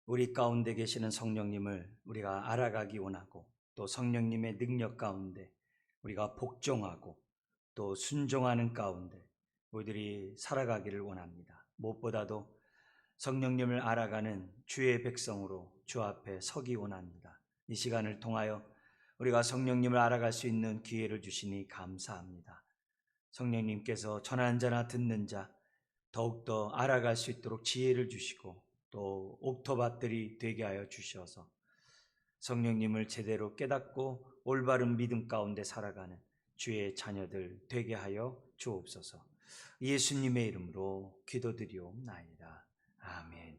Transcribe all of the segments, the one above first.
우리 가운데 계시는 성령님을 우리가 알아가기 원하고, 또 성령님의 능력 가운데 우리가 복종하고 또 순종하는 가운데 우리들이 살아가기를 원합니다. 무엇보다도 성령님을 알아가는 주의 백성으로 주 앞에 서기 원합니다. 이 시간을 통하여 우리가 성령님을 알아갈 수 있는 기회를 주시니 감사합니다. 성령님께서 전하는 자나 듣는 자 더욱더 알아갈 수 있도록 지혜를 주시고 또 옥토밭들이 되게 하여 주셔서 성령님을 제대로 깨닫고 올바른 믿음 가운데 살아가는 주의 자녀들 되게 하여 주옵소서. 예수님의 이름으로 기도드리옵나이다. 아멘.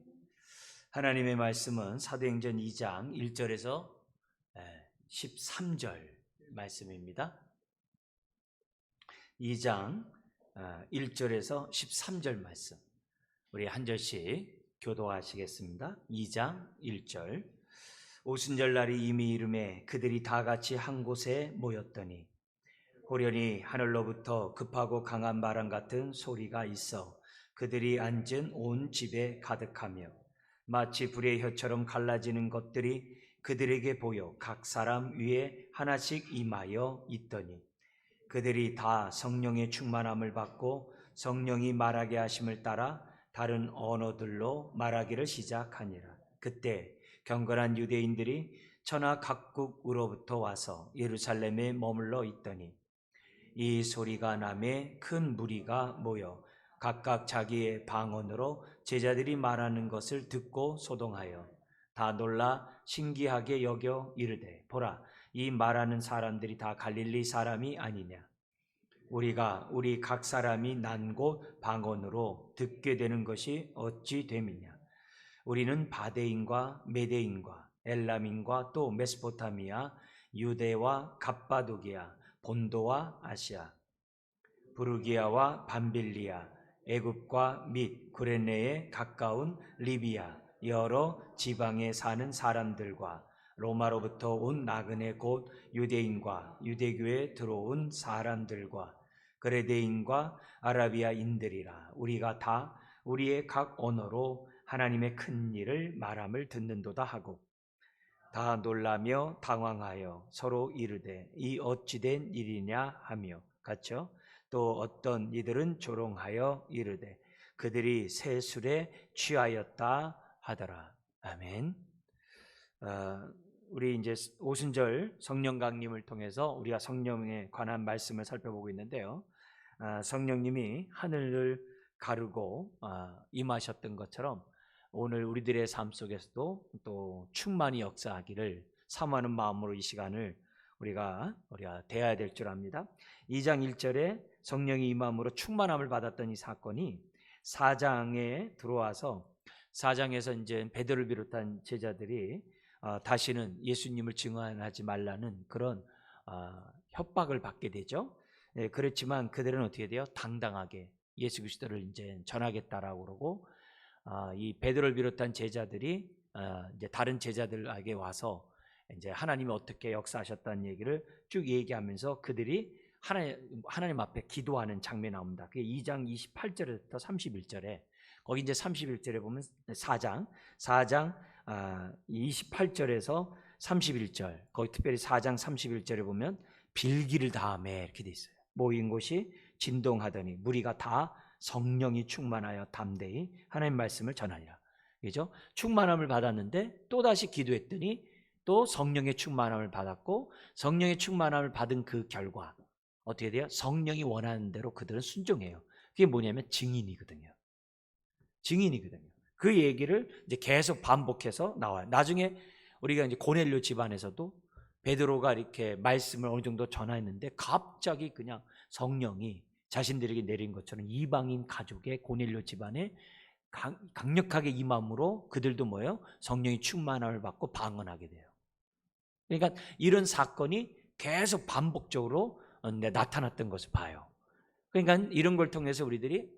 하나님의 말씀은 사도행전 2장 1절에서 13절 말씀입니다. 2장 1절에서 13절 말씀, 우리 한 절씩 교도하시겠습니다. 2장 1절. 오순절날이 이미 이름에 그들이 다 같이 한 곳에 모였더니 호련히 하늘로부터 급하고 강한 바람 같은 소리가 있어 그들이 앉은 온 집에 가득하며 마치 불의 혀처럼 갈라지는 것들이 그들에게 보여 각 사람 위에 하나씩 임하여 있더니 그들이 다 성령의 충만함을 받고 성령이 말하게 하심을 따라 다른 언어들로 말하기를 시작하니라. 그때 경건한 유대인들이 천하 각국으로부터 와서 예루살렘에 머물러 있더니 이 소리가 나매 큰 무리가 모여 각각 자기의 방언으로 제자들이 말하는 것을 듣고 소동하여 다 놀라 신기하게 여겨 이르되 보라, 이 말하는 사람들이 다 갈릴리 사람이 아니냐. 우리가 우리 각 사람이 난 곳 방언으로 듣게 되는 것이 어찌 됨이냐. 우리는 바데인과 메데인과 엘람인과 또 메소포타미아, 유대와 갑바도기아, 본도와 아시아, 부르기아와 밤빌리아, 애굽과 및 구레네에 가까운 리비아, 여러 지방에 사는 사람들과 로마로부터 온 나그네 곧 유대인과 유대교에 들어온 사람들과 그레데인과 아라비아인들이라. 우리가 다 우리의 각 언어로 하나님의 큰 일을 말함을 듣는도다 하고 다 놀라며 당황하여 서로 이르되 이 어찌된 일이냐 하며 같죠. 또 어떤 이들은 조롱하여 이르되 그들이 새 술에 취하였다 하더라. 아멘. 우리 이제 오순절 성령 강림을 통해서 우리가 성령에 관한 말씀을 살펴보고 있는데요. 성령님이 하늘을 가르고 임하셨던 것처럼 오늘 우리들의 삶 속에서도 또 충만히 역사하기를 사모하는 마음으로 이 시간을 우리가 대해야 될 줄 압니다. 2장 1절에 성령이 임함으로 충만함을 받았던 이 사건이 4장에 들어와서 4장에서 이제 베드로를 비롯한 제자들이 다시는 예수님을 증언하지 말라는 그런 협박을 받게 되죠. 그렇지만 그들은 어떻게 돼요? 당당하게 예수 그리스도를 이제 전하겠다라고 그러고 이 베드로를 비롯한 제자들이 이제 다른 제자들에게 와서 이제 하나님이 어떻게 역사하셨다는 얘기를 쭉 얘기하면서 그들이 하나님 앞에 기도하는 장면이 나옵니다. 그게 2장 28절부터 31절에 거기 이제 31절에 보면 4장 28절에서 31절 거기 특별히 4장 31절에 보면 빌기를 다하매 이렇게 돼 있어요. 모인 곳이 진동하더니 무리가 다 성령이 충만하여 담대히 하나님 말씀을 전하니라. 그죠? 충만함을 받았는데 또다시 기도했더니 또 성령의 충만함을 받았고 성령의 충만함을 받은 그 결과 어떻게 돼요? 성령이 원하는 대로 그들은 순종해요. 그게 뭐냐면 증인이거든요. 증인이거든요. 그 얘기를 이제 계속 반복해서 나와요. 나중에 우리가 이제 고넬료 집안에서도 베드로가 이렇게 말씀을 어느 정도 전했는데 갑자기 그냥 성령이 자신들에게 내린 것처럼 이방인 가족의 고넬료 집안에 강력하게 임함으로 그들도 뭐예요? 성령이 충만함을 받고 방언하게 돼요. 그러니까 이런 사건이 계속 반복적으로 나타났던 것을 봐요. 그러니까 이런 걸 통해서 우리들이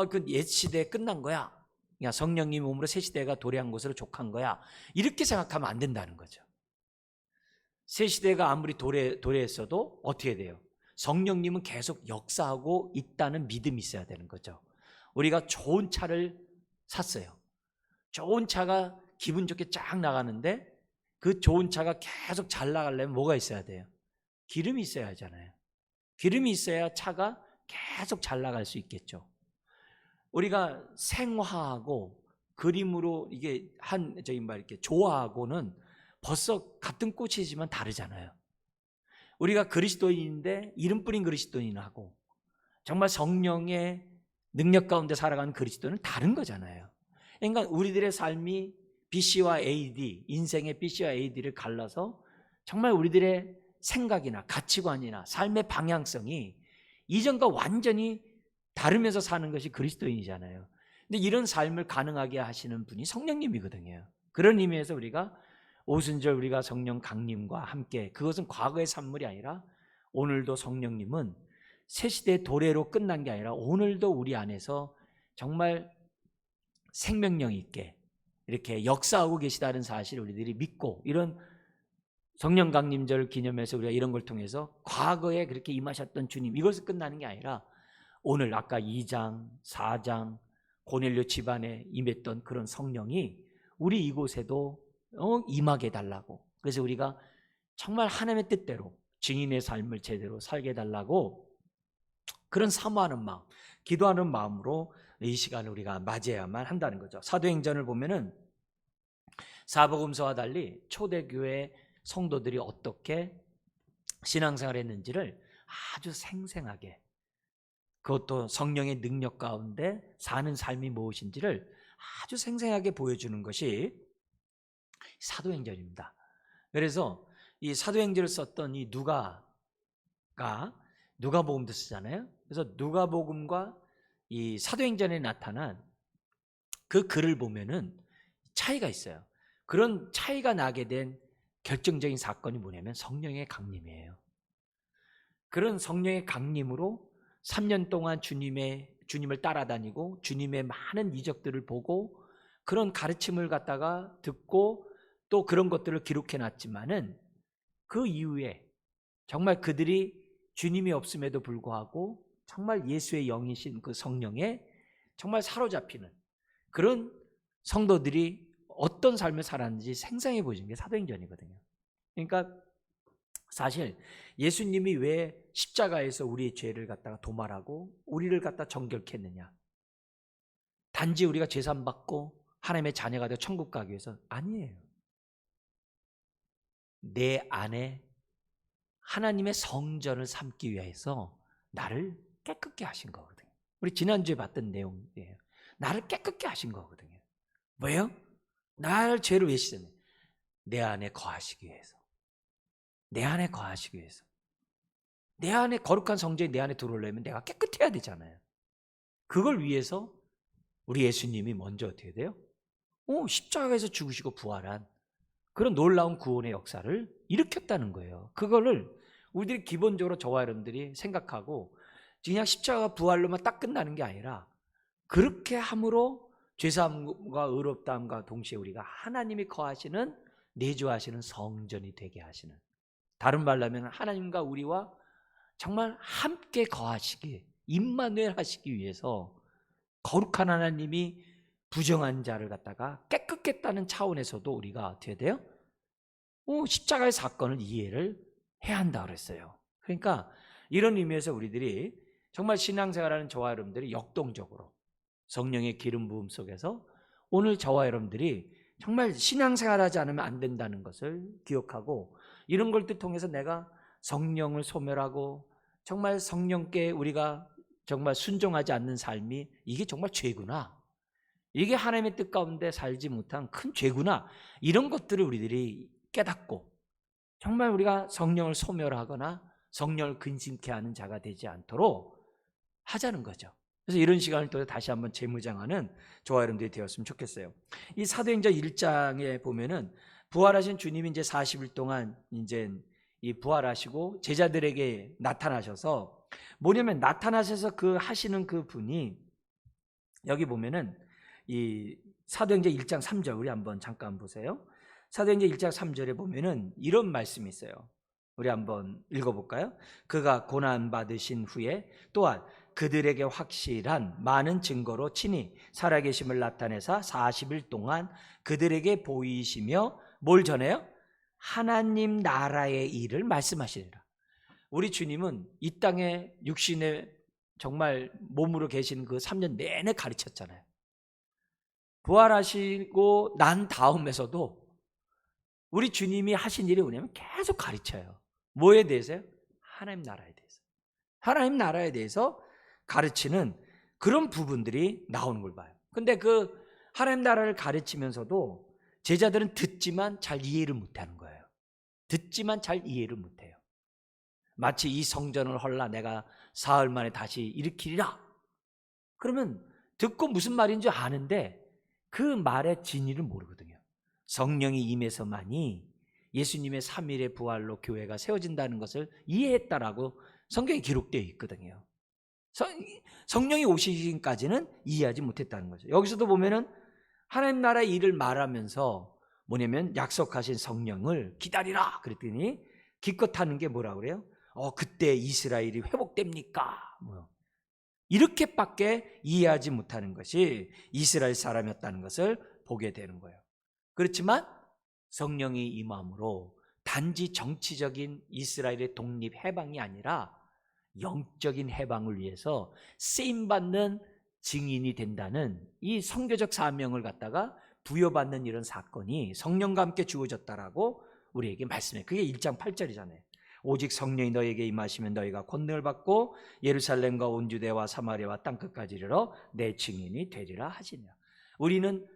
그 옛 시대에 끝난 거야. 그냥 성령님 몸으로 새 시대가 도래한 것으로 족한 거야. 이렇게 생각하면 안 된다는 거죠. 새 시대가 아무리 도래했어도 어떻게 돼요? 성령님은 계속 역사하고 있다는 믿음이 있어야 되는 거죠. 우리가 좋은 차를 샀어요. 좋은 차가 기분 좋게 쫙 나가는데 그 좋은 차가 계속 잘 나가려면 뭐가 있어야 돼요? 기름이 있어야 하잖아요. 기름이 있어야 차가 계속 잘 나갈 수 있겠죠. 우리가 생화하고 그림으로 이게 이렇게 조화하고는 벌써 같은 꽃이지만 다르잖아요. 우리가 그리스도인인데 이름 뿌린 그리스도인하고 정말 성령의 능력 가운데 살아가는 그리스도는 다른 거잖아요. 그러니까 우리들의 삶이 BC와 AD, 인생의 BC와 AD를 갈라서 정말 우리들의 생각이나 가치관이나 삶의 방향성이 이전과 완전히 다르면서 사는 것이 그리스도인이잖아요. 근데 이런 삶을 가능하게 하시는 분이 성령님이거든요. 그런 의미에서 우리가 오순절 우리가 성령 강림과 함께, 그것은 과거의 산물이 아니라 오늘도 성령님은 새 시대의 도래로 끝난 게 아니라 오늘도 우리 안에서 정말 생명력 있게 이렇게 역사하고 계시다는 사실을 우리들이 믿고, 이런 성령 강림절 기념해서 우리가 이런 걸 통해서 과거에 그렇게 임하셨던 주님, 이것을 끝나는 게 아니라 오늘 아까 2장, 4장 고넬료 집안에 임했던 그런 성령이 우리 이곳에도 임하게 해달라고, 그래서 우리가 정말 하나님의 뜻대로 증인의 삶을 제대로 살게 해달라고 그런 사모하는 마음, 기도하는 마음으로 이 시간을 우리가 맞이해야만 한다는 거죠. 사도행전을 보면은 사복음서와 달리 초대교회 성도들이 어떻게 신앙생활을 했는지를 아주 생생하게, 그것도 성령의 능력 가운데 사는 삶이 무엇인지를 아주 생생하게 보여주는 것이 사도행전입니다. 그래서 이 사도행전을 썼던 이 누가가 누가복음도 쓰잖아요. 그래서 누가복음과 이 사도행전에 나타난 그 글을 보면은 차이가 있어요. 그런 차이가 나게 된 결정적인 사건이 뭐냐면 성령의 강림이에요. 그런 성령의 강림으로 3년 동안 주님을 따라다니고 주님의 많은 이적들을 보고 그런 가르침을 갖다가 듣고 또 그런 것들을 기록해 놨지만은 그 이후에 정말 그들이 주님이 없음에도 불구하고 정말 예수의 영이신 그 성령에 정말 사로잡히는 그런 성도들이 어떤 삶을 살았는지 생생해 보이는 게 사도행전이거든요. 그러니까 사실 예수님이 왜 십자가에서 우리의 죄를 갖다가 도말하고 우리를 갖다 정결케 했느냐, 단지 우리가 죄산 받고 하나님의 자녀가 되어 천국 가기 위해서 아니에요. 내 안에 하나님의 성전을 삼기 위해서 나를 깨끗게 하신 거거든요. 우리 지난주에 봤던 내용이에요. 나를 깨끗게 하신 거거든요. 왜요? 나를 죄를 왜 씻었냐? 내 안에 거하시기 위해서. 내 안에 거하시기 위해서. 내 안에 거룩한 성전이 내 안에 들어오려면 내가 깨끗해야 되잖아요. 그걸 위해서 우리 예수님이 먼저 어떻게 돼요? 십자가에서 죽으시고 부활한 그런 놀라운 구원의 역사를 일으켰다는 거예요. 그거를 우리들이 기본적으로 저와 여러분들이 생각하고 그냥 십자가 부활로만 딱 끝나는 게 아니라 그렇게 함으로 죄사함과 의롭다함과 동시에 우리가 하나님이 거하시는, 내주하시는 성전이 되게 하시는, 다른 말로 하면 하나님과 우리와 정말 함께 거하시기, 임마누엘 하시기 위해서 거룩한 하나님이 부정한 자를 갖다가 깨끗겠다는 차원에서도 우리가 어떻게 돼요? 십자가의 사건을 이해를 해야 한다 그랬어요. 그러니까 이런 의미에서 우리들이 정말 신앙생활하는 저와 여러분들이 역동적으로 성령의 기름 부음 속에서 오늘 저와 여러분들이 정말 신앙생활하지 않으면 안 된다는 것을 기억하고, 이런 걸 통해서 내가 성령을 소멸하고 정말 성령께 우리가 정말 순종하지 않는 삶이 이게 정말 죄구나, 이게 하나님의 뜻 가운데 살지 못한 큰 죄구나, 이런 것들을 우리들이 깨닫고 정말 우리가 성령을 소멸하거나 성령을 근심케 하는 자가 되지 않도록 하자는 거죠. 그래서 이런 시간을 또 다시 한번 재무장하는 저와 여러분들이 되었으면 좋겠어요. 이 사도행전 1장에 보면은 부활하신 주님이 이제 40일 동안 이제 이 부활하시고 제자들에게 나타나셔서, 뭐냐면 나타나셔서 그 하시는 그 분이, 여기 보면은 이 사도행전 1장 3절 우리 한번 잠깐 보세요. 사도행전 1장 3절에 보면은 이런 말씀이 있어요. 우리 한번 읽어볼까요? 그가 고난 받으신 후에 또한 그들에게 확실한 많은 증거로 친히 살아계심을 나타내사 40일 동안 그들에게 보이시며 뭘 전해요? 하나님 나라의 일을 말씀하시리라. 우리 주님은 이 땅에 육신에 정말 몸으로 계신 그 3년 내내 가르쳤잖아요. 부활하시고 난 다음에서도 우리 주님이 하신 일이 뭐냐면 계속 가르쳐요. 뭐에 대해서요? 하나님 나라에 대해서. 하나님 나라에 대해서 가르치는 그런 부분들이 나오는 걸 봐요. 근데 그 하나님 나라를 가르치면서도 제자들은 듣지만 잘 이해를 못하는 거예요. 듣지만 잘 이해를 못해요. 마치 이 성전을 헐라 내가 사흘 만에 다시 일으키리라. 그러면 듣고 무슨 말인지 아는데 그 말의 진위를 모르거든요. 성령이 임해서만이 예수님의 3일의 부활로 교회가 세워진다는 것을 이해했다라고 성경에 기록되어 있거든요. 성령이 오시기까지는 이해하지 못했다는 거죠. 여기서도 보면은 하나님 나라의 일을 말하면서 뭐냐면 약속하신 성령을 기다리라 그랬더니 기껏 하는 게 뭐라 그래요? 그때 이스라엘이 회복됩니까? 이렇게밖에 이해하지 못하는 것이 이스라엘 사람이었다는 것을 보게 되는 거예요. 그렇지만 성령이 임함으로 단지 정치적인 이스라엘의 독립 해방이 아니라 영적인 해방을 위해서 쓰임받는 증인이 된다는 이 선교적 사명을 갖다가 부여받는 이런 사건이 성령과 함께 주어졌다라고 우리에게 말씀해요. 그게 1장 8절이잖아요. 오직 성령이 너에게 임하시면 너희가 권능을 받고 예루살렘과 온 유대와 사마리아와 땅끝까지 이르러 내 증인이 되리라 하시냐. 우리는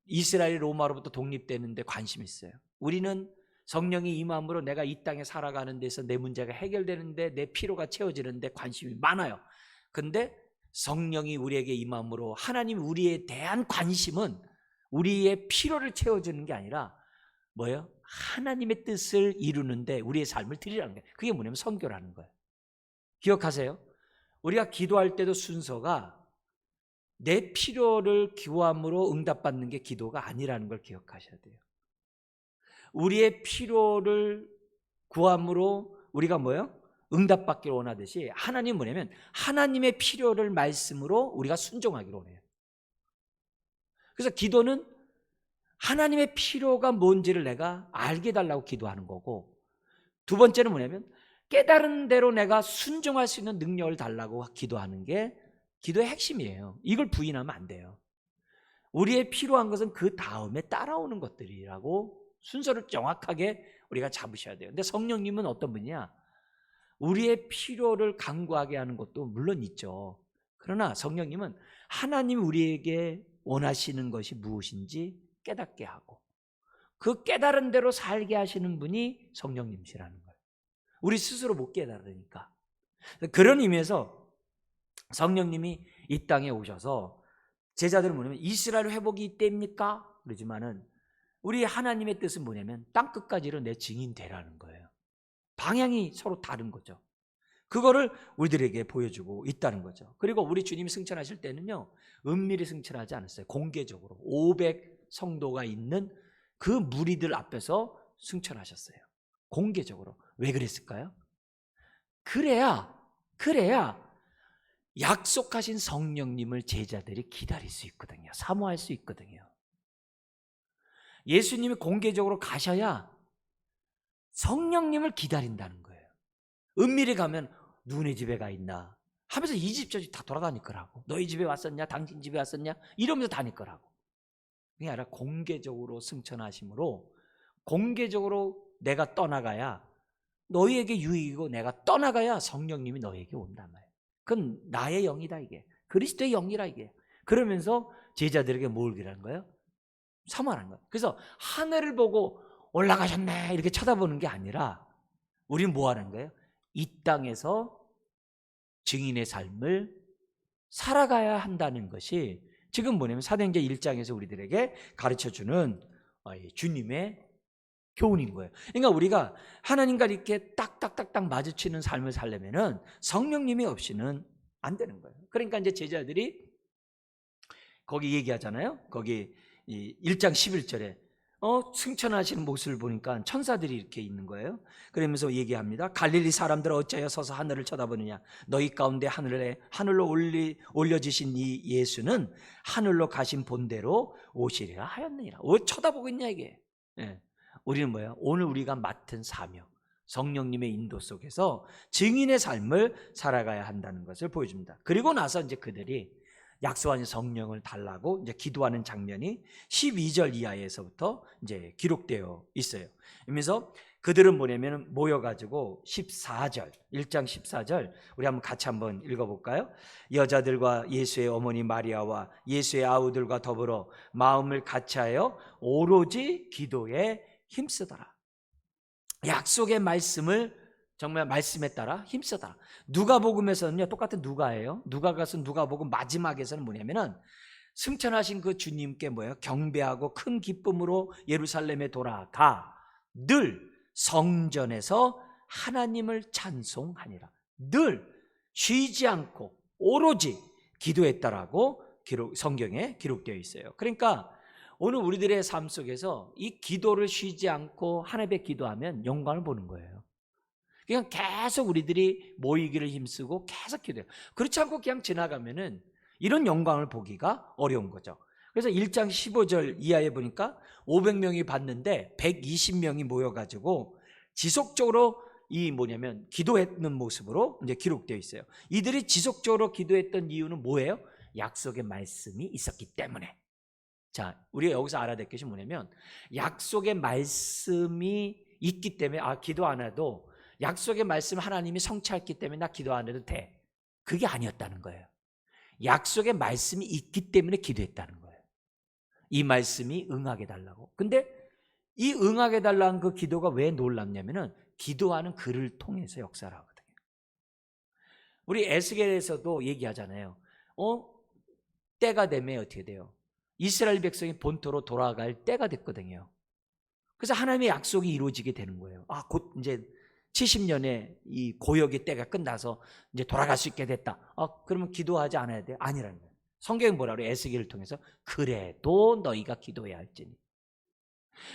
이스라엘이 로마로부터 독립되는데 관심 있어요. 우리는 성령이 임함으로 내가 이 땅에 살아가는 데서 내 문제가 해결되는데 내 피로가 채워지는데 관심이 많아요. 근데 성령이 우리에게 임함으로 하나님 우리에 대한 관심은 우리의 피로를 채워주는 게 아니라 뭐예요? 하나님의 뜻을 이루는데 우리의 삶을 드리라는 거예요. 그게 뭐냐면 선교라는 거예요. 기억하세요. 우리가 기도할 때도 순서가 내 필요를 기도함으로 응답받는 게 기도가 아니라는 걸 기억하셔야 돼요. 우리의 필요를 구함으로 우리가 뭐예요? 응답받기를 원하듯이 하나님은 뭐냐면 하나님의 필요를 말씀으로 우리가 순종하기를 원해요. 그래서 기도는 하나님의 필요가 뭔지를 내가 알게 해달라고 기도하는 거고, 두 번째는 뭐냐면 깨달은 대로 내가 순종할 수 있는 능력을 달라고 기도하는 게 기도의 핵심이에요. 이걸 부인하면 안 돼요. 우리의 필요한 것은 그 다음에 따라오는 것들이라고 순서를 정확하게 우리가 잡으셔야 돼요. 근데 성령님은 어떤 분이냐? 우리의 필요를 간구하게 하는 것도 물론 있죠. 그러나 성령님은 하나님 우리에게 원하시는 것이 무엇인지 깨닫게 하고 그 깨달은 대로 살게 하시는 분이 성령님이시라는 거예요. 우리 스스로 못 깨달으니까. 그런 의미에서 성령님이 이 땅에 오셔서 제자들은 뭐냐면 이스라엘 회복이 이때입니까? 그러지만은 우리 하나님의 뜻은 뭐냐면 땅끝까지로 내 증인 되라는 거예요. 방향이 서로 다른 거죠. 그거를 우리들에게 보여주고 있다는 거죠. 그리고 우리 주님이 승천하실 때는요, 은밀히 승천하지 않았어요. 공개적으로 500 성도가 있는 그 무리들 앞에서 승천하셨어요. 공개적으로. 왜 그랬을까요? 그래야 약속하신 성령님을 제자들이 기다릴 수 있거든요. 사모할 수 있거든요. 예수님이 공개적으로 가셔야 성령님을 기다린다는 거예요. 은밀히 가면 누구네 집에 가 있나 하면서 이 집 저 집 다 돌아다닐 거라고. 너희 집에 왔었냐? 당신 집에 왔었냐? 이러면서 다닐 거라고. 그게 아니라 공개적으로 승천하심으로 공개적으로 내가 떠나가야 너희에게 유익이고 내가 떠나가야 성령님이 너희에게 온단 말이에요. 그건 나의 영이다 이게. 그리스도의 영이라 이게. 그러면서 제자들에게 뭘 기라는 거예요? 사모하는 거예요. 그래서 하늘을 보고 올라가셨네 이렇게 쳐다보는 게 아니라 우리는 뭐 하는 거예요? 이 땅에서 증인의 삶을 살아가야 한다는 것이 지금 뭐냐면 사도행전 1장에서 우리들에게 가르쳐주는 주님의 교훈인 거예요. 그러니까 우리가 하나님과 이렇게 딱딱딱딱 마주치는 삶을 살려면은 성령님이 없이는 안 되는 거예요. 그러니까 이제 제자들이 거기 얘기하잖아요. 거기 1장 11절에 승천하시는 모습을 보니까 천사들이 이렇게 있는 거예요. 그러면서 얘기합니다. 갈릴리 사람들 어찌하여 서서 하늘을 쳐다보느냐. 너희 가운데 하늘로 올려지신 이 예수는 하늘로 가신 본대로 오시리라 하였느니라. 쳐다보고 있냐 이게. 예. 우리는 뭐예요? 오늘 우리가 맡은 사명, 성령님의 인도 속에서 증인의 삶을 살아가야 한다는 것을 보여줍니다. 그리고 나서 이제 그들이 약속한 성령을 달라고 이제 기도하는 장면이 12절 이하에서부터 이제 기록되어 있어요. 그러면서 그들은 뭐냐면 모여가지고 14절, 1장 14절 우리 한번 같이 한번 읽어볼까요? 여자들과 예수의 어머니 마리아와 예수의 아우들과 더불어 마음을 같이하여 오로지 기도에 힘쓰더라. 약속의 말씀을 정말 말씀에 따라 힘쓰다. 누가복음에서는요 똑같은 누가예요. 누가가서 누가복음 마지막에서는 뭐냐면은 승천하신 그 주님께 뭐예요? 경배하고 큰 기쁨으로 예루살렘에 돌아가 늘 성전에서 하나님을 찬송하니라. 늘 쉬지 않고 오로지 기도했다라고 성경에 기록되어 있어요. 그러니까 오늘 우리들의 삶 속에서 이 기도를 쉬지 않고 하나님께 기도하면 영광을 보는 거예요. 그냥 계속 우리들이 모이기를 힘쓰고 계속 기도해요. 그렇지 않고 그냥 지나가면은 이런 영광을 보기가 어려운 거죠. 그래서 1장 15절 이하에 보니까 500명이 봤는데 120명이 모여가지고 지속적으로 이 뭐냐면 기도했는 모습으로 이제 기록되어 있어요. 이들이 지속적으로 기도했던 이유는 뭐예요? 약속의 말씀이 있었기 때문에. 자, 우리가 여기서 알아야 될 것이 뭐냐면 약속의 말씀이 있기 때문에 기도 안 해도 약속의 말씀 하나님이 성취했기 때문에 나 기도 안 해도 돼. 그게 아니었다는 거예요. 약속의 말씀이 있기 때문에 기도했다는 거예요. 이 말씀이 응하게 달라고. 근데 이 응하게 달라는 그 기도가 왜 놀랍냐면은 기도하는 그를 통해서 역사를 하거든요. 우리 에스겔에서도 얘기하잖아요. 때가 되면 어떻게 돼요? 이스라엘 백성이 본토로 돌아갈 때가 됐거든요. 그래서 하나님의 약속이 이루어지게 되는 거예요. 곧 이제 70년의 이 고역의 때가 끝나서 이제 돌아갈 수 있게 됐다. 그러면 기도하지 않아야 돼? 아니라는 거예요. 성경이 뭐라 그래요? 에스겔을 통해서 그래도 너희가 기도해야 할지니.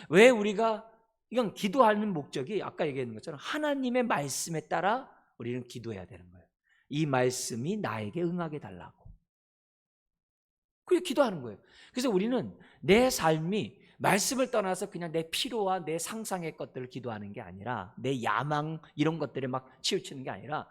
왜 우리가 이건 기도하는 목적이 아까 얘기했는 것처럼 하나님의 말씀에 따라 우리는 기도해야 되는 거예요. 이 말씀이 나에게 응하게 달라고. 그게 기도하는 거예요. 그래서 우리는 내 삶이 말씀을 떠나서 그냥 내 필요와 내 상상의 것들을 기도하는 게 아니라 내 야망 이런 것들에 막 치우치는 게 아니라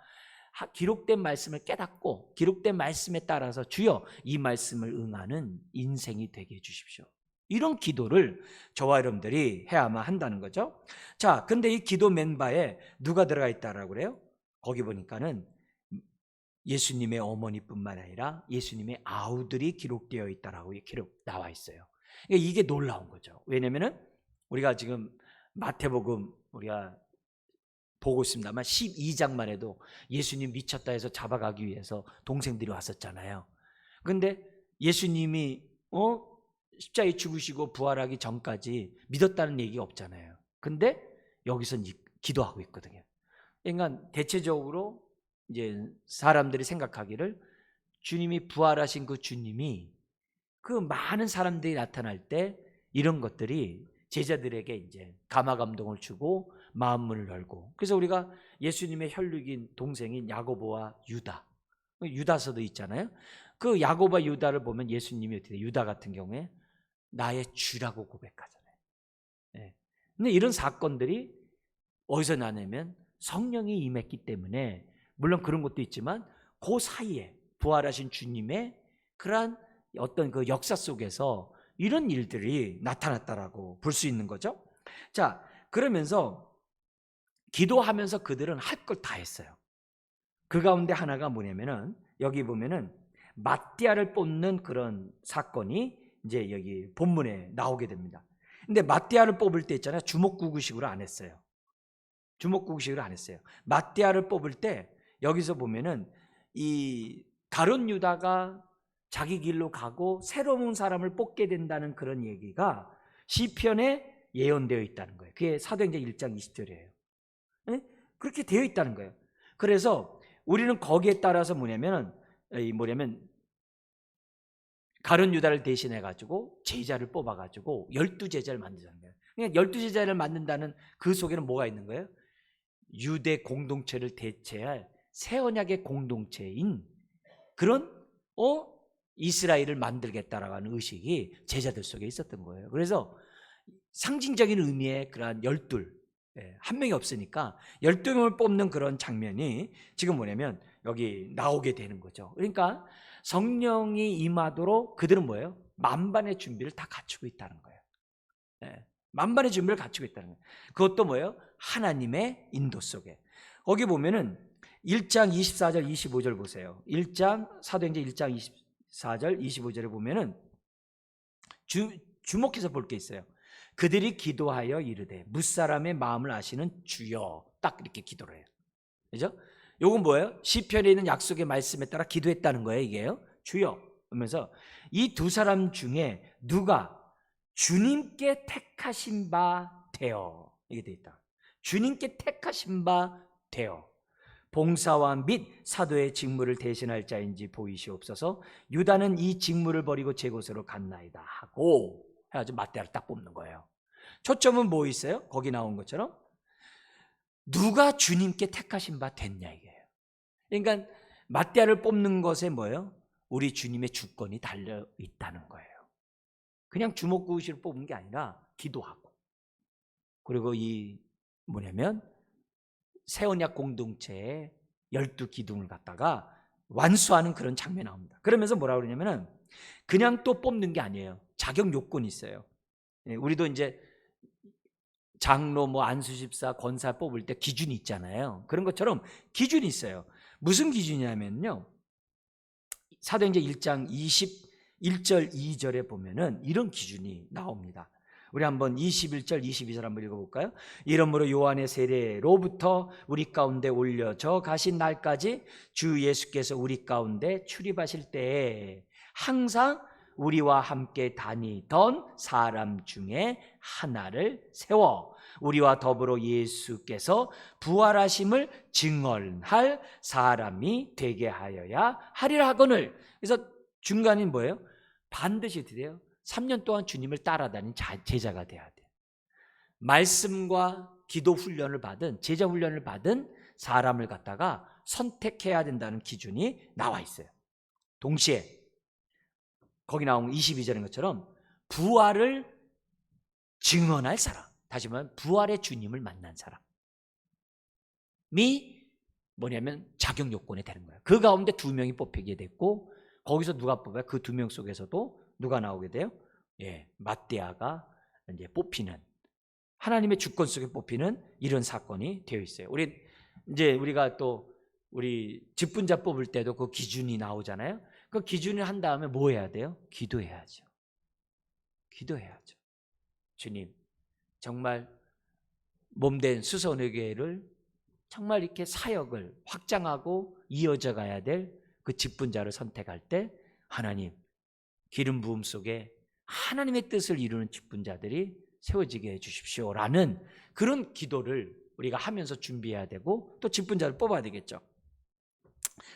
기록된 말씀을 깨닫고 기록된 말씀에 따라서 주여 이 말씀을 응하는 인생이 되게 해주십시오. 이런 기도를 저와 여러분들이 해야만 한다는 거죠. 자, 근데 이 기도 멤버에 누가 들어가 있다라고 그래요? 거기 보니까는 예수님의 어머니뿐만 아니라 예수님의 아우들이 기록되어 있다라고 기록 나와 있어요. 그러니까 이게 놀라운 거죠. 왜냐면은 우리가 지금 마태복음 우리가 보고 있습니다만 12장만 해도 예수님 미쳤다 해서 잡아가기 위해서 동생들이 왔었잖아요. 그런데 예수님이 십자가에 죽으시고 부활하기 전까지 믿었다는 얘기가 없잖아요. 근데 여기서는 기도하고 있거든요. 그러니까 대체적으로 이제 사람들이 생각하기를 주님이 부활하신 그 주님이 그 많은 사람들이 나타날 때 이런 것들이 제자들에게 이제 감화 감동을 주고 마음문을 열고, 그래서 우리가 예수님의 혈육인 동생인 야고보와 유다, 유다서도 있잖아요. 그 야고보와 유다를 보면 예수님이 어떻게 돼요? 유다 같은 경우에 나의 주라고 고백하잖아요. 네. 근데 이런 사건들이 어디서 나냐면 성령이 임했기 때문에, 물론 그런 것도 있지만 그 사이에 부활하신 주님의 그러한 어떤 그 역사 속에서 이런 일들이 나타났다라고 볼 수 있는 거죠. 자, 그러면서 기도하면서 그들은 할 걸 다 했어요. 그 가운데 하나가 뭐냐면은 여기 보면은 마띠아를 뽑는 그런 사건이 이제 여기 본문에 나오게 됩니다. 근데 마띠아를 뽑을 때 있잖아요. 주먹구구식으로 안 했어요. 주먹구구식으로 안 했어요. 마띠아를 뽑을 때 여기서 보면은 이 가룟 유다가 자기 길로 가고 새로운 사람을 뽑게 된다는 그런 얘기가 시편에 예언되어 있다는 거예요. 그게 사도행전 1장 20절이에요. 네? 그렇게 되어 있다는 거예요. 그래서 우리는 거기에 따라서 뭐냐면 가룟 유다를 대신해 가지고 제자를 뽑아 가지고 12제자를 만드자는 거예요. 그러니까 12제자를 만든다는 그 속에는 뭐가 있는 거예요? 유대 공동체를 대체할 새 언약의 공동체인 그런 이스라엘을 만들겠다라고 하는 의식이 제자들 속에 있었던 거예요. 그래서 상징적인 의미의 그러한 12, 한 명이 없으니까 12명을 뽑는 그런 장면이 지금 뭐냐면 여기 나오게 되는 거죠. 그러니까 성령이 임하도록 그들은 뭐예요? 만반의 준비를 다 갖추고 있다는 거예요. 만반의 준비를 갖추고 있다는 거예요. 그것도 뭐예요? 하나님의 인도 속에. 거기 보면은 1장 24절 25절 보세요. 1장 사도행전 1장 24절 25절에 보면은 주목해서 볼 게 있어요. 그들이 기도하여 이르되 무사람의 마음을 아시는 주여, 딱 이렇게 기도를 해요. 그죠? 요건 뭐예요? 시편에 있는 약속의 말씀에 따라 기도했다는 거예요. 이게요, 주여 하면서 이 두 사람 중에 누가 주님께 택하신 바 되어, 이게 돼 있다. 주님께 택하신 바 되어 봉사와 및 사도의 직무를 대신할 자인지 보이시옵소서. 유다는 이 직무를 버리고 제 곳으로 갔나이다 하고 해가지고 마태를 딱 뽑는 거예요. 초점은 뭐 있어요? 거기 나온 것처럼 누가 주님께 택하신 바 됐냐 이게요. 그러니까 마태를 뽑는 것에 뭐예요? 우리 주님의 주권이 달려 있다는 거예요. 그냥 주먹구시로 뽑은 게 아니라 기도하고, 그리고 이 뭐냐면 새 언약 공동체의 12기둥을 갖다가 완수하는 그런 장면이 나옵니다. 그러면서 뭐라고 그러냐면은 그냥 또 뽑는 게 아니에요. 자격 요건이 있어요. 우리도 이제 장로, 안수집사, 권사 뽑을 때 기준이 있잖아요. 그런 것처럼 기준이 있어요. 무슨 기준이냐면요, 사도행전 1장 21절 2절에 보면은 이런 기준이 나옵니다. 우리 한번 21절 22절 한번 읽어볼까요? 이러므로 요한의 세례로부터 우리 가운데 올려져 가신 날까지 주 예수께서 우리 가운데 출입하실 때에 항상 우리와 함께 다니던 사람 중에 하나를 세워 우리와 더불어 예수께서 부활하심을 증언할 사람이 되게 하여야 하리라 하거늘. 그래서 중간인 뭐예요? 반드시 드려요. 3년 동안 주님을 따라다닌 제자가 돼야 돼요. 말씀과 기도 훈련을 받은, 제자 훈련을 받은 사람을 갖다가 선택해야 된다는 기준이 나와 있어요. 동시에 거기 나온 22절인 것처럼 부활을 증언할 사람, 다시 말하면 부활의 주님을 만난 사람이 뭐냐면 자격 요건이 되는 거예요. 그 가운데 2명이 뽑히게 됐고, 거기서 누가 뽑아요? 그 2명 속에서도 누가 나오게 돼요? ματ대아가 이제 뽑히는, 하나님의 주권 속에 뽑히는 이런 사건이 되어 있어요. 우리가 또 우리 직분자 뽑을 때도 그 기준이 나오잖아요. 그 기준을 한 다음에 뭐 해야 돼요? 기도해야죠. 기도해야죠. 주님, 정말 몸된 수선회계를 정말 이렇게 사역을 확장하고 이어져 가야 될 그 직분자를 선택할 때 하나님, 기름 부음 속에 하나님의 뜻을 이루는 직분자들이 세워지게 해주십시오라는 그런 기도를 우리가 하면서 준비해야 되고, 또 직분자를 뽑아야 되겠죠.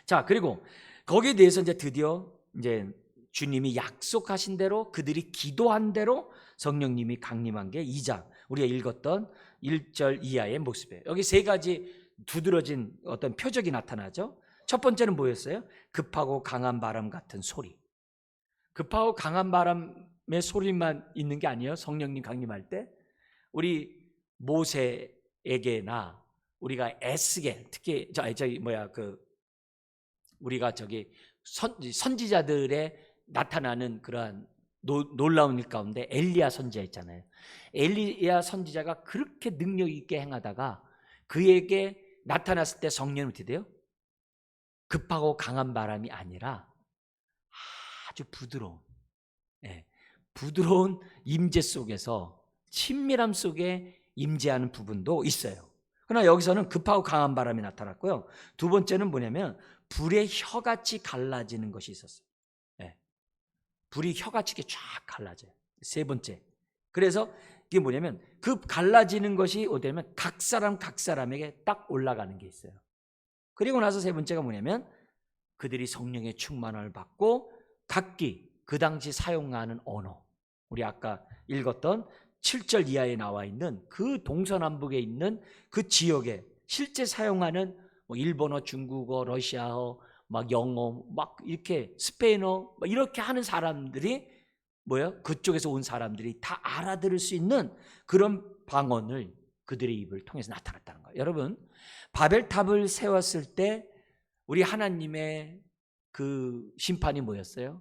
자, 그리고 거기에 대해서 이제 드디어 이제 주님이 약속하신 대로, 그들이 기도한 대로 성령님이 강림한 게 2장 우리가 읽었던 1절 이하의 모습이에요. 여기 3가지 두드러진 어떤 표적이 나타나죠. 첫 번째는 뭐였어요? 급하고 강한 바람 같은 소리. 급하고 강한 바람의 소리만 있는 게 아니에요. 성령님 강림할 때 우리 모세에게나 우리가 애쓰게, 특히 우리가 선지자들의 나타나는 그러한 놀라운 일 가운데 엘리야 선지자 있잖아요. 엘리야 선지자가 그렇게 능력 있게 행하다가 그에게 나타났을 때 성령이 어떻게 돼요? 급하고 강한 바람이 아니라 아주 부드러운 임재 속에서, 친밀함 속에 임재하는 부분도 있어요. 그러나 여기서는 급하고 강한 바람이 나타났고요. 두 번째는 뭐냐면 불의 혀같이 갈라지는 것이 있었어요. 불이 혀같이 이렇게 쫙 갈라져요. 세 번째, 그래서 이게 뭐냐면 그 갈라지는 것이 어디냐면 각 사람에게 딱 올라가는 게 있어요. 그리고 나서 세 번째가 뭐냐면 그들이 성령의 충만함을 받고 각기 그 당시 사용하는 언어, 우리 아까 읽었던 7절 이하에 나와 있는 그 동서남북에 있는 그 지역에 실제 사용하는 뭐 일본어, 중국어, 러시아어, 막 영어, 막 이렇게 스페인어 막 이렇게 하는 사람들이 뭐예요? 그쪽에서 온 사람들이 다 알아들을 수 있는 그런 방언을 그들의 입을 통해서 나타났다는 거예요. 여러분, 바벨탑을 세웠을 때 우리 하나님의 그 심판이 뭐였어요?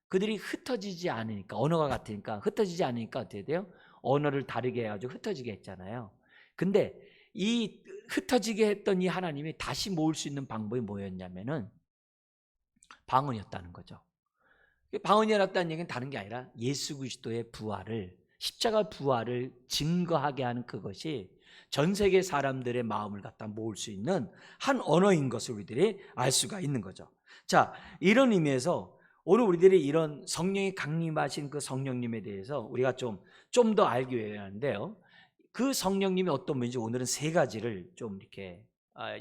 그들이 흩어지지 않으니까, 언어가 같으니까 흩어지지 않으니까 어떻게 돼요? 언어를 다르게 해가지고 흩어지게 했잖아요. 근데 이 흩어지게 했던 이 하나님이 다시 모을 수 있는 방법이 뭐였냐면은 방언이었다는 거죠. 방언이었다는 얘기는 다른 게 아니라 예수 그리스도의 부활을, 십자가 부활을 증거하게 하는 그것이 전 세계 사람들의 마음을 갖다 모을 수 있는 한 언어인 것을 우리들이 알 수가 있는 거죠. 자, 이런 의미에서 오늘 우리들이 이런 성령이 강림하신 그 성령님에 대해서 우리가 좀 더 알기 위해서인데요. 그 성령님이 어떤 분인지 오늘은 세 가지를 좀 이렇게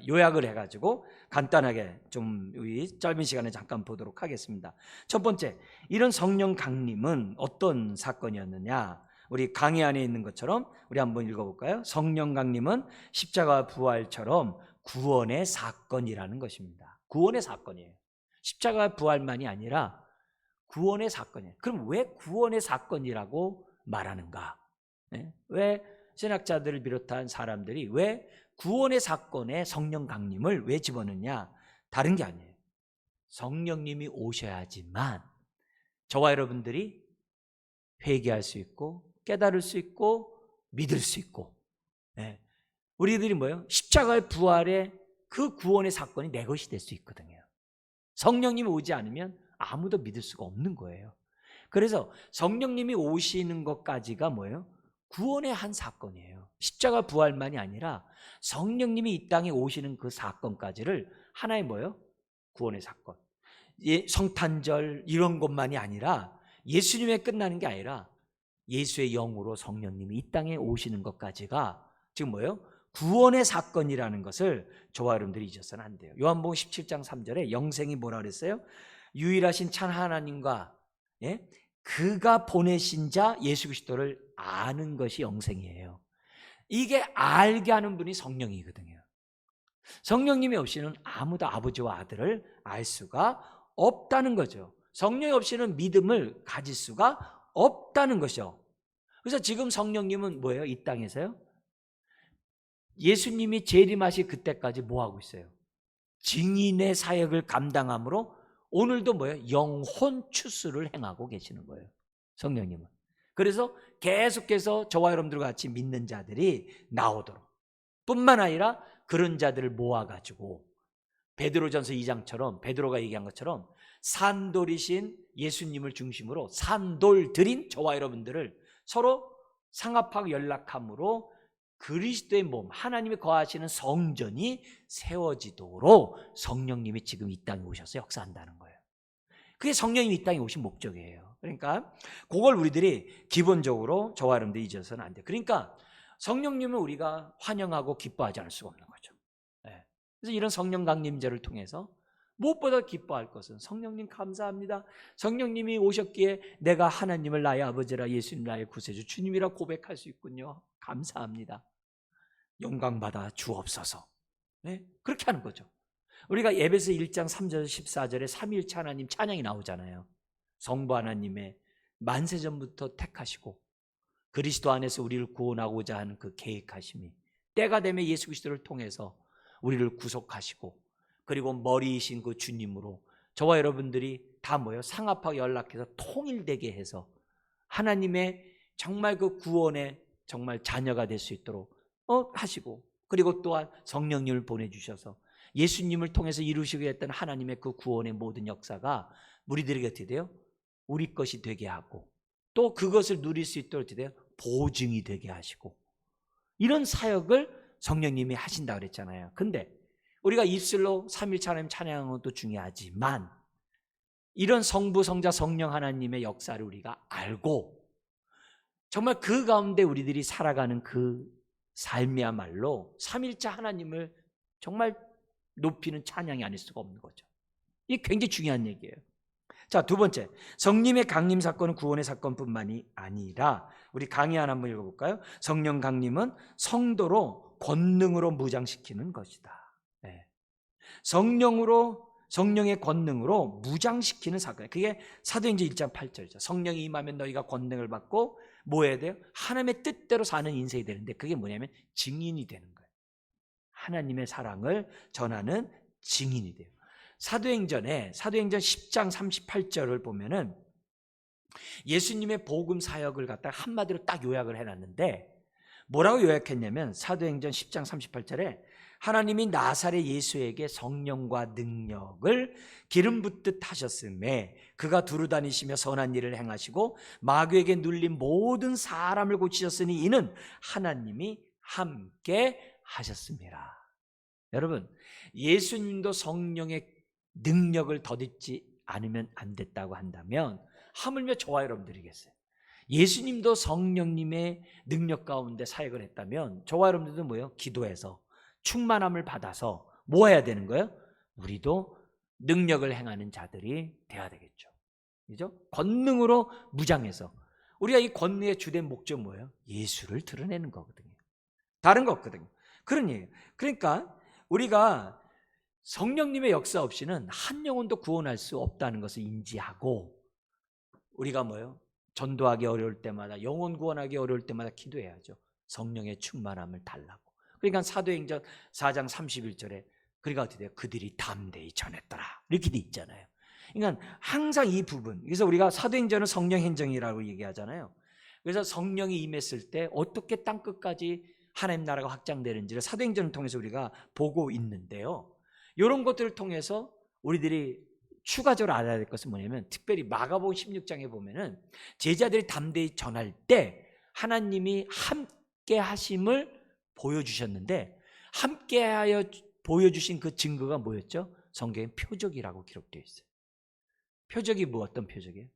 요약을 해가지고 간단하게 좀 우리 짧은 시간에 잠깐 보도록 하겠습니다. 첫 번째, 이런 성령 강림은 어떤 사건이었느냐? 우리 강의 안에 있는 것처럼 우리 한번 읽어볼까요? 성령 강림은 십자가 부활처럼 구원의 사건이라는 것입니다. 구원의 사건이에요. 십자가 부활만이 아니라 구원의 사건이에요. 그럼 왜 구원의 사건이라고 말하는가? 네? 왜 신학자들을 비롯한 사람들이 왜 구원의 사건에 성령 강림을 왜 집어넣냐? 다른 게 아니에요. 성령님이 오셔야지만 저와 여러분들이 회개할 수 있고 깨달을 수 있고 믿을 수 있고, 네. 우리들이 뭐예요? 십자가의 부활에 그 구원의 사건이 내 것이 될 수 있거든요. 성령님이 오지 않으면 아무도 믿을 수가 없는 거예요. 그래서 성령님이 오시는 것까지가 뭐예요? 구원의 한 사건이에요. 십자가 부활만이 아니라 성령님이 이 땅에 오시는 그 사건까지를 하나의 뭐예요? 구원의 사건. 성탄절 이런 것만이 아니라 예수님에 끝나는 게 아니라 예수의 영으로 성령님이 이 땅에 오시는 것까지가 지금 뭐예요? 구원의 사건이라는 것을 저와 여러분들이 잊어서는 안 돼요. 요한복음 17장 3절에 영생이 뭐라 그랬어요? 유일하신 참 하나님과 그가 보내신 자 예수 그리스도를 아는 것이 영생이에요. 이게 알게 하는 분이 성령이거든요. 성령님이 없이는 아무도 아버지와 아들을 알 수가 없다는 거죠. 성령이 없이는 믿음을 가질 수가 없다는 것이죠. 그래서 지금 성령님은 뭐예요? 이 땅에서요? 예수님이 재림하실 그때까지 뭐 하고 있어요? 증인의 사역을 감당함으로 오늘도 뭐예요? 영혼 추수를 행하고 계시는 거예요. 성령님은. 그래서 계속해서 저와 여러분들과 같이 믿는 자들이 나오도록, 뿐만 아니라 그런 자들을 모아가지고 베드로전서 2장처럼 베드로가 얘기한 것처럼 산돌이신 예수님을 중심으로 산돌들인 저와 여러분들을 서로 상합하고 연락함으로 그리스도의 몸, 하나님이 거하시는 성전이 세워지도록 성령님이 지금 이 땅에 오셔서 역사한다는 거예요. 그게 성령님이 이 땅에 오신 목적이에요. 그러니까 그걸 우리들이 기본적으로 저와 여러분들이 잊어서는 안 돼요. 그러니까 성령님을 우리가 환영하고 기뻐하지 않을 수가 없는 거죠. 그래서 이런 성령 강림제를 통해서 무엇보다 기뻐할 것은 성령님 감사합니다. 성령님이 오셨기에 내가 하나님을 나의 아버지라 예수님 나의 구세주 주님이라 고백할 수 있군요. 감사합니다. 영광받아 주옵소서. 그렇게 하는 거죠. 우리가 에베소 1장 3절 14절에 삼위일체 하나님 찬양이 나오잖아요. 성부 하나님의 만세전부터 택하시고 그리스도 안에서 우리를 구원하고자 하는 그 계획하심이 때가 되면 예수 그리스도를 통해서 우리를 구속하시고 그리고 머리이신 그 주님으로 저와 여러분들이 다 모여 상합하고 연락해서 통일되게 해서 하나님의 정말 그 구원의 정말 자녀가 될 수 있도록 하시고, 그리고 또한 성령님을 보내주셔서 예수님을 통해서 이루시게 했던 하나님의 그 구원의 모든 역사가 우리들에게 어떻게 돼요? 우리 것이 되게 하고 또 그것을 누릴 수 있도록 어떻게 돼요? 보증이 되게 하시고, 이런 사역을 성령님이 하신다고 그랬잖아요. 근데 우리가 입술로 삼위일체 하나님 찬양하는 것도 중요하지만 이런 성부, 성자, 성령 하나님의 역사를 우리가 알고 정말 그 가운데 우리들이 살아가는 그 삶이야말로 삼위일체 하나님을 정말 높이는 찬양이 아닐 수가 없는 거죠. 이게 굉장히 중요한 얘기예요. 자, 두 번째, 성령의 강림 사건은 구원의 사건뿐만이 아니라, 우리 강의 하나 한번 읽어볼까요? 성령 강림은 성도로 권능으로 무장시키는 것이다. 네. 성령의 권능으로 무장시키는 사건이에요. 그게 사도행전 1장 8절이죠. 성령이 임하면 너희가 권능을 받고 뭐 해야 돼요? 하나님의 뜻대로 사는 인생이 되는데, 그게 뭐냐면 증인이 되는 거예요. 하나님의 사랑을 전하는 증인이 돼요. 사도행전 10장 38절을 보면은 예수님의 복음 사역을 갖다가 한마디로 딱 요약을 해놨는데, 뭐라고 요약했냐면 사도행전 10장 38절에 하나님이 나사렛 예수에게 성령과 능력을 기름 붓듯 하셨음에 그가 두루다니시며 선한 일을 행하시고 마귀에게 눌린 모든 사람을 고치셨으니 이는 하나님이 함께 하셨습니다. 여러분, 예수님도 성령의 능력을 더듬지 않으면 안 됐다고 한다면 하물며 저와 여러분들이겠어요. 예수님도 성령님의 능력 가운데 사역을 했다면 저와 여러분들도 뭐예요? 기도해서 충만함을 받아서 뭐 해야 되는 거예요? 우리도 능력을 행하는 자들이 돼야 되겠죠. 그죠? 권능으로 무장해서. 우리가 이 권능의 주된 목적 뭐예요? 예수를 드러내는 거거든요. 다른 거 없거든요. 그런 얘기예요. 그러니까 우리가 성령님의 역사 없이는 한 영혼도 구원할 수 없다는 것을 인지하고, 우리가 뭐예요? 전도하기 어려울 때마다, 영혼 구원하기 어려울 때마다 기도해야죠. 성령의 충만함을 달라고. 그러니까 사도행전 4장 31절에 그러니까 어떻게 돼요? 그들이 담대히 전했더라, 이렇게 돼 있잖아요. 그러니까 항상 이 부분, 그래서 우리가 사도행전은 성령 행정이라고 얘기하잖아요. 그래서 성령이 임했을 때 어떻게 땅끝까지 하나님 나라가 확장되는지를 사도행전을 통해서 우리가 보고 있는데요, 이런 것들을 통해서 우리들이 추가적으로 알아야 될 것은 뭐냐면, 특별히 마가복음 16장에 보면은 제자들이 담대히 전할 때 하나님이 함께 하심을 보여주셨는데, 함께하여 보여주신 그 증거가 뭐였죠? 성경에 표적이라고 기록되어 있어요. 표적이 뭐 어떤 표적이에요?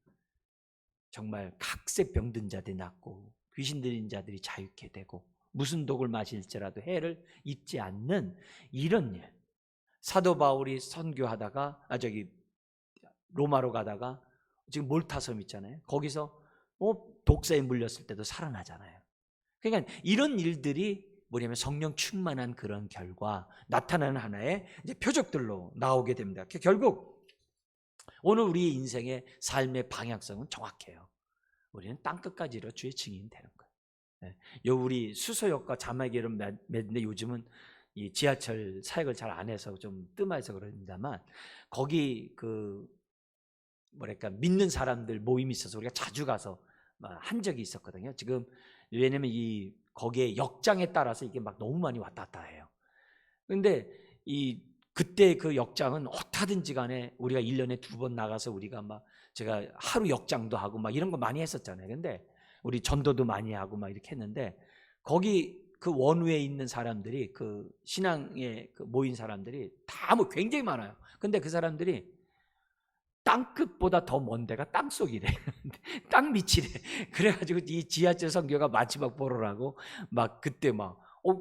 정말 각색 병든 자들이 낫고 귀신 들린 자들이 자유케 되고 무슨 독을 마실지라도 해를 입지 않는 이런 일. 사도 바울이 선교하다가 로마로 가다가 지금 몰타섬 있잖아요. 거기서 독사에 물렸을 때도 살아나잖아요. 그러니까 이런 일들이 뭐냐면 성령 충만한 그런 결과 나타나는 하나의 이제 표적들로 나오게 됩니다. 결국 오늘 우리 인생의 삶의 방향성은 정확해요. 우리는 땅끝까지 이뤄 주의 증인이 되는 거예요. 요 우리 수서역과 자막이를 맺는데 요즘은 이 지하철 사역을 잘 안 해서 좀 뜸해서 그럽니다만, 거기 믿는 사람들 모임이 있어서 우리가 자주 가서 한 적이 있었거든요. 지금 왜냐면 거기에 역장에 따라서 이게 막 너무 많이 왔다 갔다 해요. 그런데 그때 그 역장은 어떻게든지 간에 우리가 1년에 2번 나가서 우리가 제가 하루 역장도 하고 이런 거 많이 했었잖아요. 근데 우리 전도도 많이 하고 이렇게 했는데, 거기 그 원우에 있는 사람들이, 그 신앙에 모인 사람들이 다 굉장히 많아요. 근데 그 사람들이 땅끝보다 더 먼 데가 땅속이래. 땅 밑이래. 그래가지고 이 지하철 선교가 마지막 보러라고 그때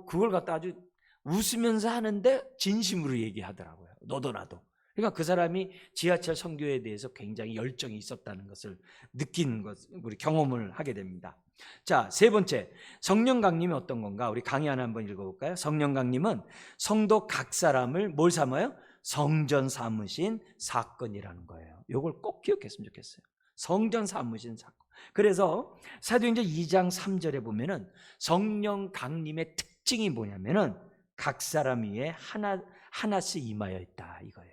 그걸 갖다 아주 웃으면서 하는데 진심으로 얘기하더라고요. 너도 나도. 그러니까 그 사람이 지하철 선교에 대해서 굉장히 열정이 있었다는 것을 느끼는 것, 우리 경험을 하게 됩니다. 자, 세 번째, 성령 강림이 어떤 건가? 우리 강의 하나 한번 읽어볼까요? 성령 강림은 성도 각 사람을 뭘 삼아요? 성전 삼으신 사건이라는 거예요. 이걸 꼭 기억했으면 좋겠어요. 성전 삼으신 사건. 그래서 사도행전 2장 3절에 보면은 성령 강림의 특징이 뭐냐면은 각 사람 위에 하나씩 임하여 있다, 이거예요.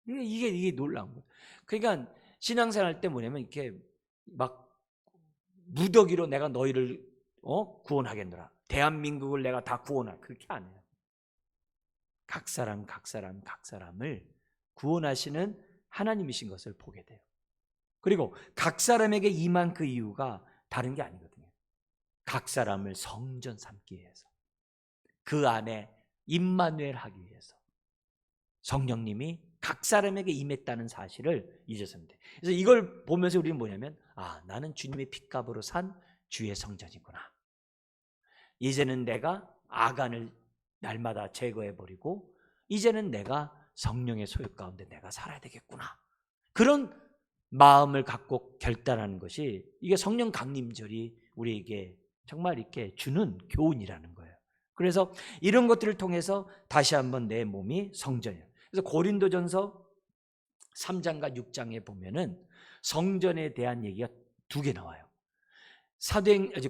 이게 놀라운 거예요. 그러니까 신앙생활 할 때 뭐냐면 이렇게 무더기로 내가 너희를 구원하겠노라, 대한민국을 내가 다 구원할, 그렇게 안 해요. 각 사람을 구원하시는 하나님이신 것을 보게 돼요. 그리고 각 사람에게 임한 그 이유가 다른 게 아니거든요. 각 사람을 성전 삼기 위해서, 그 안에 임마누엘 하기 위해서 성령님이 각 사람에게 임했다는 사실을 잊어서는 돼요. 그래서 이걸 보면서 우리는 뭐냐면, 나는 주님의 핏값으로 산 주의 성전이구나. 이제는 내가 아간을 날마다 제거해버리고 이제는 내가 성령의 소유 가운데 내가 살아야 되겠구나. 그런 마음을 갖고 결단하는 것이 이게 성령 강림절이 우리에게 정말 이렇게 주는 교훈이라는 거예요. 그래서 이런 것들을 통해서 다시 한번 내 몸이 성전이에요. 그래서 고린도전서 3장과 6장에 보면은 성전에 대한 얘기가 두 개 나와요.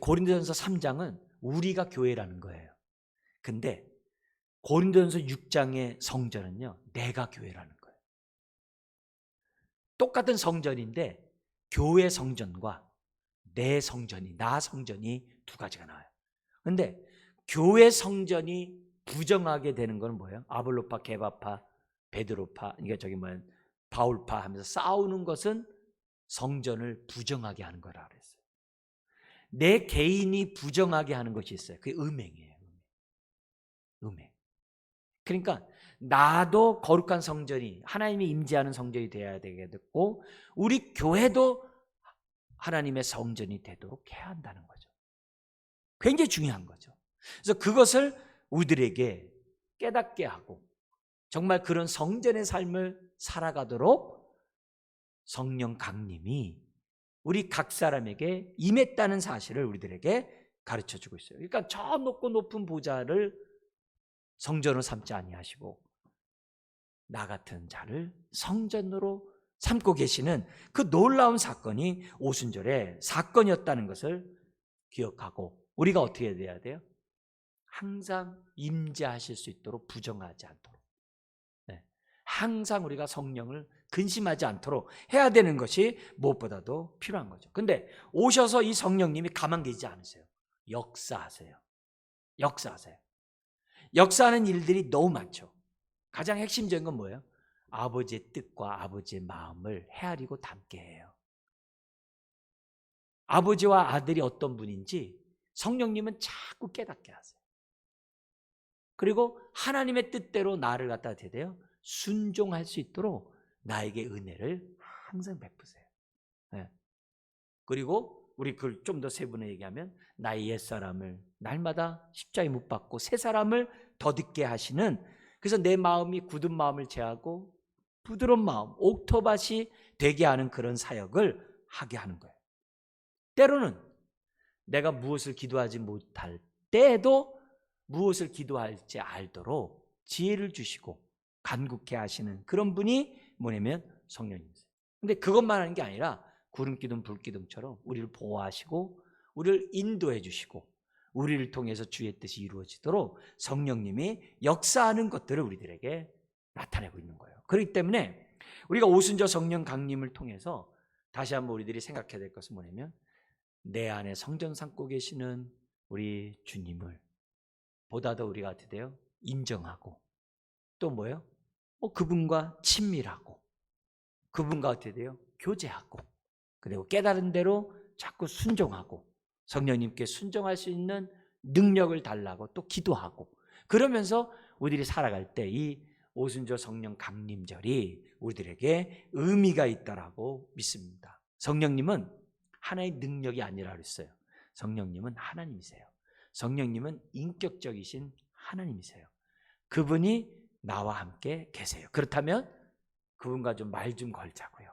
고린도전서 3장은 우리가 교회라는 거예요. 근데 고린도전서 6장의 성전은요, 내가 교회라는 거예요. 똑같은 성전인데 교회 성전과 내 성전이, 나 성전이 두 가지가 나와요. 근데 교회 성전이 부정하게 되는 건 뭐예요? 아볼로파, 게바파, 베드로파, 이게 바울파 하면서 싸우는 것은 성전을 부정하게 하는 거라 그랬어요. 내 개인이 부정하게 하는 것이 있어요. 그게 음행이에요. 음행. 그러니까 나도 거룩한 성전이, 하나님이 임재하는 성전이 되어야 되겠고, 우리 교회도 하나님의 성전이 되도록 해야 한다는 거죠. 굉장히 중요한 거죠. 그래서 그것을 우리들에게 깨닫게 하고 정말 그런 성전의 삶을 살아가도록 성령 강림이 우리 각 사람에게 임했다는 사실을 우리들에게 가르쳐주고 있어요. 그러니까 저 높고 높은 보좌를 성전으로 삼지 아니하시고 나 같은 자를 성전으로 삼고 계시는 그 놀라운 사건이 오순절의 사건이었다는 것을 기억하고 우리가 어떻게 해야 돼요? 항상 임재하실 수 있도록 부정하지 않도록, 항상 우리가 성령을 근심하지 않도록 해야 되는 것이 무엇보다도 필요한 거죠. 근데 오셔서 이 성령님이 가만 계시지 않으세요. 역사하세요. 역사하는 일들이 너무 많죠. 가장 핵심적인 건 뭐예요? 아버지의 뜻과 아버지의 마음을 헤아리고 담게 해요. 아버지와 아들이 어떤 분인지 성령님은 자꾸 깨닫게 하세요. 그리고 하나님의 뜻대로 나를 갖다 대대요 순종할 수 있도록 나에게 은혜를 항상 베푸세요. 그리고 우리 그걸 좀 더 세분히 얘기하면 나의 옛사람을 날마다 십자가에 못 박고 새 사람을 덧입게 하시는, 그래서 내 마음이 굳은 마음을 제하고 부드러운 마음, 옥토밭이 되게 하는 그런 사역을 하게 하는 거예요. 때로는 내가 무엇을 기도하지 못할 때에도 무엇을 기도할지 알도록 지혜를 주시고 간구케 하시는 그런 분이 뭐냐면 성령님이세요. 근데 그것만 하는 게 아니라 구름기둥 불기둥처럼 우리를 보호하시고 우리를 인도해 주시고 우리를 통해서 주의 뜻이 이루어지도록 성령님이 역사하는 것들을 우리들에게 나타내고 있는 거예요. 그렇기 때문에 우리가 오순절 성령 강림을 통해서 다시 한번 우리들이 생각해야 될 것은 뭐냐면 내 안에 성전 삼고 계시는 우리 주님을 보다 더 우리가 어떻게 돼요? 인정하고 또 뭐예요? 그분과 친밀하고 그분과 어떻게 돼요? 교제하고 그리고 깨달은 대로 자꾸 순종하고 성령님께 순종할 수 있는 능력을 달라고 또 기도하고 그러면서 우리들이 살아갈 때 이 오순절 성령 강림절이 우리들에게 의미가 있다라고 믿습니다. 성령님은 하나의 능력이 아니라 그랬어요. 성령님은 하나님이세요. 성령님은 인격적이신 하나님이세요. 그분이 나와 함께 계세요. 그렇다면 그분과 좀 말 좀 걸자고요.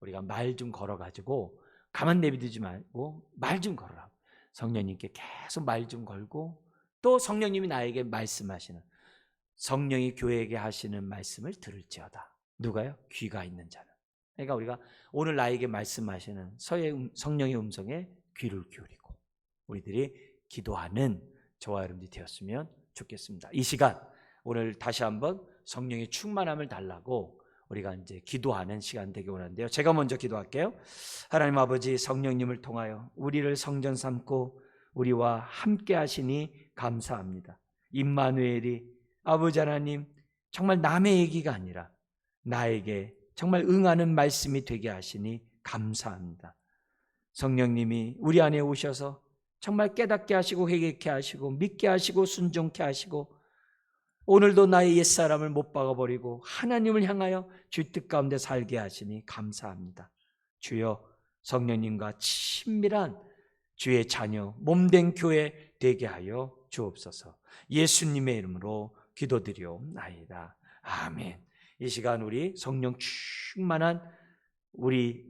우리가 말 좀 걸어가지고 가만 내비두지 말고 말 좀 걸으라고. 성령님께 계속 말 좀 걸고 또 성령님이 나에게 말씀하시는, 성령이 교회에게 하시는 말씀을 들을지어다. 누가요? 귀가 있는 자는. 그러니까 우리가 오늘 나에게 말씀하시는 성령의 음성에 귀를 기울이고 우리들이 기도하는 저와 여러분들이 되었으면 좋겠습니다. 이 시간 오늘 다시 한번 성령의 충만함을 달라고 우리가 이제 기도하는 시간 되기 원하는데요. 제가 먼저 기도할게요. 하나님 아버지, 성령님을 통하여 우리를 성전 삼고 우리와 함께 하시니 감사합니다. 임마누엘이 아버지 하나님 정말 남의 얘기가 아니라 나에게 정말 응하는 말씀이 되게 하시니 감사합니다. 성령님이 우리 안에 오셔서 정말 깨닫게 하시고 회개케 하시고 믿게 하시고 순종케 하시고 오늘도 나의 옛사람을 못 박아버리고 하나님을 향하여 주의 뜻 가운데 살게 하시니 감사합니다. 주여, 성령님과 친밀한 주의 자녀 몸된 교회 되게 하여 주옵소서. 예수님의 이름으로 기도드리옵나이다. 아멘. 이 시간 우리 성령 충만한 우리